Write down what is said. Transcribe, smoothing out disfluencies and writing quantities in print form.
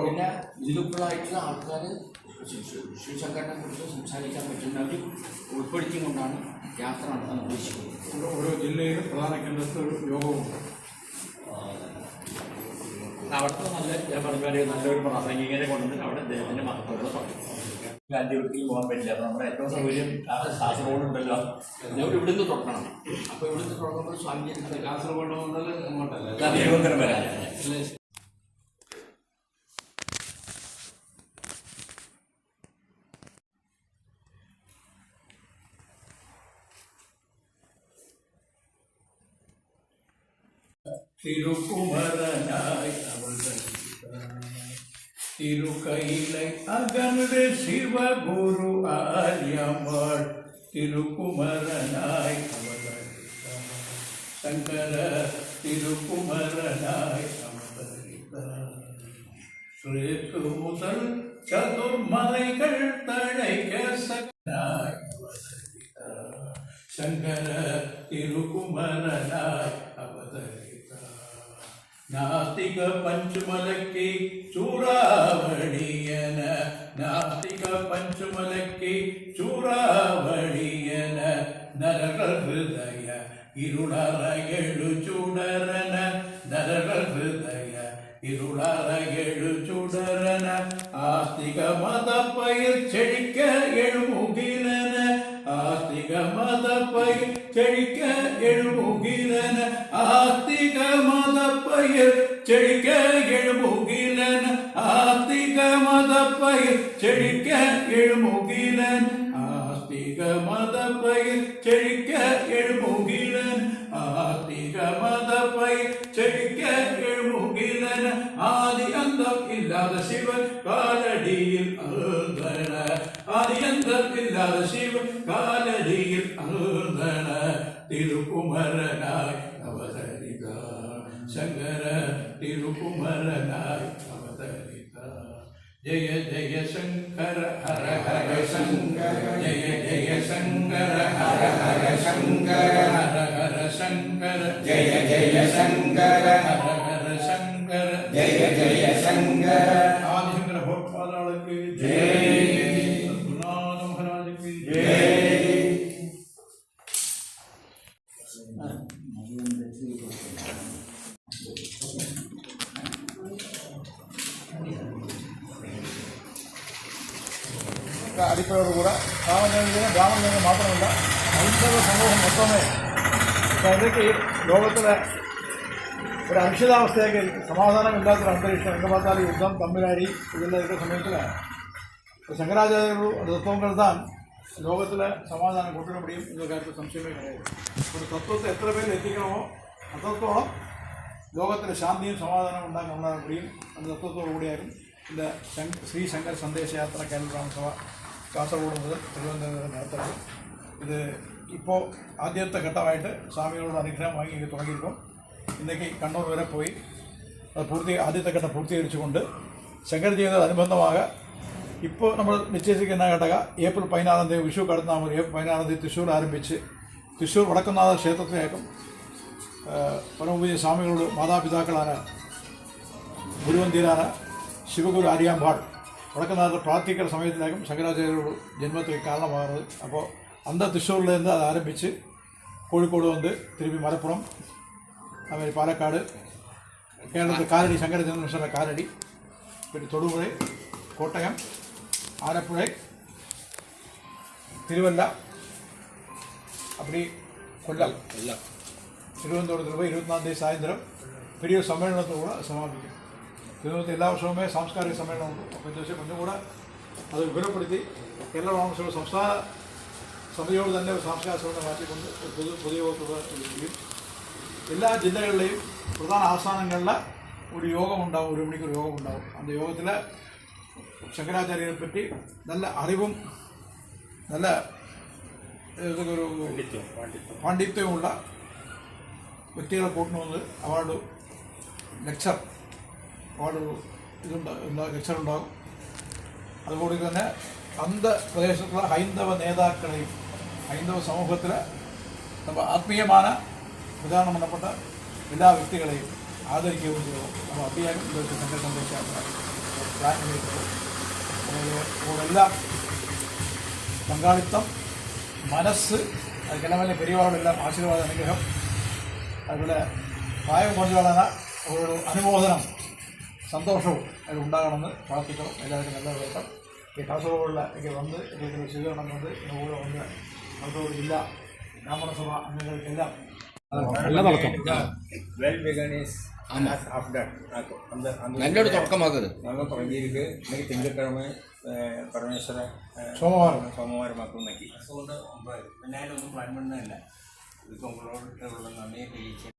പിന്നെ ഇതിലുള്ളായിട്ടുള്ള ആൾക്കാർ ശിവശങ്കരനെ കുറിച്ച് സംസാരിക്കാൻ പറ്റുന്നവർ ഉൾപ്പെടുത്തിക്കൊണ്ടാണ് യാത്ര നടത്താൻ ഉദ്ദേശിക്കുന്നത്. ഓരോ ജില്ലയിലും പ്രധാന കേന്ദ്രത്തിൽ ഒരു യോഗമുണ്ട്. അവിടുത്തെ നല്ല ഞാൻ പറഞ്ഞ നല്ലൊരു പ്രാസംഗികനെ കൊണ്ടുവന്നിട്ട് അവിടെ അദ്ദേഹത്തിൻ്റെ മഹത്വത്തോടെ പറഞ്ഞു. ഗാന്ധിയൊക്കെ പോകാൻ പറ്റില്ല. അപ്പോൾ നമ്മുടെ ഏറ്റവും സൗകര്യം കാസർഗോഡ് ഉണ്ടല്ലോ, ഇവിടുന്ന് തുടങ്ങണം. അപ്പോൾ ഇവിടുന്ന് തുടങ്ങുമ്പോൾ സ്വാമി കാസർഗോഡ് മുതൽ അങ്ങോട്ടല്ല, തിരുവനന്തപുരം വരാൻ. തിരുക്കുമരനായി അവൾ തിരുക്കൈலை അകന്നുടെ ശിവഗുരു ആര്യമാൾ തിരുക്കുമരനായി അവതരിത്ത ശങ്കര തിരുക്കുമരനായി അവതരിത്ത ശ്രീക്ക് മുതൽ ചതുർമലകൾ തഴയ്ക്ക സകനായി അവതരിത്ത ശങ്കര തിരുക്കുമരനായി അവതരിത്ത നാസ്തിക പഞ്ചുമലക്കി ചൂറാവണിയന നാസ്തിക പഞ്ചുമലക്കി ചൂറാവണിയന നരഹൃദയ ഇരുളറയഴു ചുടരന നരഹൃദയ ഇരുളറയഴു ചുടരന ആസ്തിക മതപ്പയിൽ ചെഴിക്ക എഴുമുകിലന ആസ്തിക മതപ്പയിൽ ചെഴിക്ക എഴുമുകിലന ആസ്തിക മതപ്പയിൽ ചെഴിക്ക എഴുമുകിലൻ ആസ്തിക മതപ്പയിൽ ചെഴിക്ക എഴുമുകിലൻ ആസ്തിക മതപ്പയിൽ ചെഴിക്ക എഴുമുകിലൻ ആസ്തിക മതപ്പയിൽ ചെഴിക്ക എഴുമുകിലൻ ആദി അന്തം ഇല്ലാതെ ശിവൻ കാലടിയിൽ അറുതണ ആദി അന്തം ഇല്ലാതെ ശിവൻ കാലടിയിൽ അറുതണ തിരുക്കുമരനായി അവതരിത ശങ്കര തിരുക്കുമരനായി അവതരിത ജയ ജയ ശങ്കര ഹര ഹര ശങ്കര ജയ ജയ ശങ്കര ഹര ഹര ശങ്കര ഹര ഹര ശങ്കര ജയ ജയ ശങ്കര ഹര ഹര ശങ്കര ജയ ജയ ശങ്കര ആദിശങ്കര ഭഗവത്പാദാൾക്ക് ജയ സദ്ഗുരുനാഥ മഹാരാജക്ക് ജയ. അടിപ്പയോടുകൂടെ ബ്രാഹ്മണ മാത്രമല്ല ഹൈന്ദവ സമൂഹം മൊത്തമേ ഇതൊക്കെ ലോകത്തിലെ ഒരു അനിശ്ചിതാവസ്ഥയൊക്കെ സമാധാനമില്ലാത്തൊരു അന്തരീക്ഷം എங்கே பார்த்தாலும் യുദ്ധം തമ്മിലടി ഇതെല്ലാം ഇതൊക്കെ സമയത്തിലാണ് ശങ്കരാചാര്യർ തത്വം കരുതാൻ ലോകത്തിലെ സമാധാനം കൊണ്ടുവരാൻ முடியும் എന്ന കാര്യത്തിൽ സംശയമേ കഴിയും. ഒരു തത്വത്തെ എത്ര പേര് എത്തിക്കണമോ അത്രത്തോളം ലോകത്തിലെ ശാന്തിയും സമാധാനം ഉണ്ടാക്കാൻ முடியும் എന്ന തത്വത്തോടു കൂടിയായിരുന്നു இந்த ஸ்ரீ சங்கர் சந்தேஷ யாத்திரா கேந்திர சபா കാസർഗോഡ് മുതൽ തിരുവനന്തപുരം നടത്തുന്നത്. ഇത് ഇപ്പോൾ ആദ്യത്തെ ഘട്ടമായിട്ട് സ്വാമികളോട് അനുഗ്രഹം വാങ്ങി തുടങ്ങിയിരിക്കും. ഇന്നേക്ക് കണ്ണൂർ വരെ പോയി അത് ആദ്യത്തെ ഘട്ടം പൂർത്തീകരിച്ചുകൊണ്ട് ശങ്കര ജീവിതത്തിനനുബന്ധமாக ഇപ്പോൾ നമ്മൾ നിശ്ചയിച്ചിരിക്കുന്ന ഘടക ഏപ്രിൽ 16 തീയതി വിഷു കടന്നാൽ മതി. ഏപ്രിൽ 16 തീയതി തൃശ്ശൂർ ആരംഭിച്ച് തൃശ്ശൂർ വടക്കുന്നാഥ ക്ഷേത്രത്തിലേക്കും പരമപൂജ്യ സ്വാമികളോട് മാതാപിതാക്കളാണ് ഗുരുവന്തിരാണ് ശിവഗുരു ആര്യാമ്പാൾ വടക്കുന്നാഥ പ്രാർത്ഥിക്കുന്ന സമയത്തിലേക്കും ശങ്കരാചാര്യരോട് ജന്മത്തിൽ കാരണമാകുന്നത്. അപ്പോൾ അന്ത തൃശ്ശൂരിൽ നിന്ന് അത് ആരംഭിച്ച് കോഴിക്കോട് വന്ന് തിരുപ്പി മലപ്പുറം അതുമാതിരി പാലക്കാട് കേരളത്തിൽ കാലടി ശങ്കര ജന്മസ്ഥല കാലടി പിന്നെ തൊടുപുഴ കോട്ടയം ആലപ്പുഴ തിരുവല്ല அப்படி കൊല്ലം തിരുവനന്തപുരത്ത് 24-ാം തീയതി സായന്തരം വലിയൊരു സമ്മേളനത്തോടെ സമാപിക്കും. തിരുവനന്തപുരത്ത് എല്ലാ വർഷവുമേ സാംസ്കാരിക സമ്മേളനമുണ്ട്. അപ്പോൾ എന്താ വെച്ചാൽ ഒന്നുകൂടെ അത് വിപുലപ്പെടുത്തി കേരള ബ്രാഹ്മണ സംസ്ഥാന സമിതിയോട് തന്നെ ഒരു സാംസ്കാരിക സമ്മേളനം മാറ്റിക്കൊണ്ട് ഒരു പൊതുയോഗത്തോടെ വിളിക്കുകയും എല്ലാ ജില്ലകളിലെയും പ്രധാന ആസ്ഥാനങ്ങളിൽ ഒരു യോഗമുണ്ടാവും, 1 മണിക്കൂർ യോഗമുണ്ടാവും. அந்த യോഗത്തിൽ ശങ്കരാചാര്യരെ പറ്റി നല്ല അറിവും നല്ല ഒരു പാണ്ഡിത്യമുള്ള വ്യക്തികളെ കൂട്ടണമെന്ന് ലെക്ചർ ഉണ്ടാകും. അതുപോലെ തന്നെ പ്രദേശത്തുള്ള ഹൈന്ദവ നേതാക്കളെയും ഹൈന്ദവ സമൂഹത്തിൽ നമ്മൾ ആത്മീയമായ പ്രചാരണം ബന്ധപ്പെട്ട എല്ലാ വ്യക്തികളെയും ആദരിക്കുകയും ചെയ്തു. നമ്മൾ അഭിയാനും ഇതൊക്കെ സംഘടിപ്പിച്ചാണ് പ്ലാൻ ചെയ്തിട്ടുള്ളത്. അതെല്ലാം പങ്കാളിത്തം, മനസ്സ്, അതുപോലെ തന്നെ പെരിയവാടെല്ലാം ആശീർവാദ അനുഗ്രഹം, അതുപോലെ പ്രായം കൊണ്ടുവരുന്ന ഒരു അനുമോദനം, സന്തോഷവും അതിൽ ഉണ്ടാകണമെന്ന് പ്രാർത്ഥിക്കണം. എല്ലാവർക്കും നല്ല വേട്ടം. ഈ കാസർഗോഡിലേക്ക് വന്ന് ഇതിന് സ്വീകരണം കൊണ്ട് കൂടെ വന്ന് കാസർഗോഡ് ജില്ലാ ബ്രാഹ്മണസഭ അംഗങ്ങൾക്കെല്ലാം നല്ലൊരു തുടക്കമാക്കത്. நல்லா தொடங்கியிருக்கு. இன்னைக்கு திங்கட்கிழமை பரமேஸ்வர சோமவாரமாக்கும் இன்னைக்கு. അതുകൊണ്ട് ഞാനൊന്നും പ്ലാൻ பண்ணுന്നില്ല. இதுக்கு உங்களோட உள்ள நன்மையை தெரிவிச்சேன்.